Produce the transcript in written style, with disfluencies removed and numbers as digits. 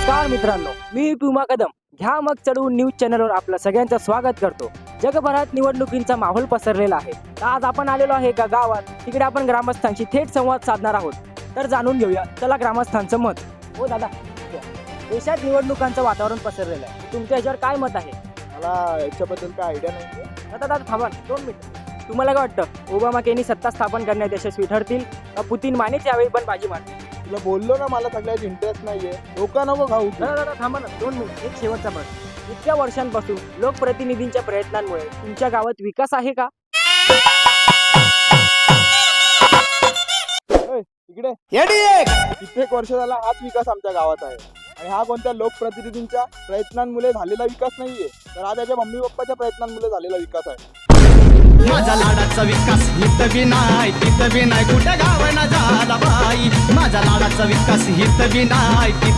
नमस्कार मित्रांनो, मी पुमा कदम घ्या मग चढवून न्यूज चॅनलवर आपलं सगळ्यांचं स्वागत करतो। जगभरात निवडणुकींचा माहोल पसरलेला आहे। तर आज आपण आलेलो आहे एका गावात, तिकडे आपण ग्रामस्थांशी थेट संवाद साधणार आहोत। तर जाणून घेऊया चला ग्रामस्थांचं मत। हो दादा, देशात निवडणुकांचं वातावरण पसरलेलं आहे, तुमच्या याच्यावर काय मत आहे? मला याच्याबद्दल काय आयडिया नाही आहे। दादा थांबा 2 मिनिट, तुम्हाला काय वाटतं ओबामा यांनी सत्ता स्थापन करण्यात यशस्वी ठरतील का पुतीन मानेच यावेळी पण बाजी मारतील? तुला बोललो ना, मला सगळ्यात इंटरेस्ट नाहीये, डोका नको खाऊ तू. दादा थांबा ना 2 मिनिट, एक शेवटचा प्रश्न। इतक्या वर्षांपासून लोकप्रतिनिधींच्या प्रयत्नांमुळे तुमच्या गावात विकास आहे का? इकडे कित्येक वर्ष झाला हाच विकास आमच्या गावात आहे, आणि हा कोणत्या लोकप्रतिनिधींच्या प्रयत्नांमुळे झालेला विकास नाहीये, तर हा त्याच्या मम्मी पप्पाच्या प्रयत्नांमुळे झालेला विकास आहे। माझा लाडाचा विकास हित बी नाही तिथं बी नाही, कुठे गाव ना झाला बाई। माझा लाडाचा विकास हित बी नाही तिथं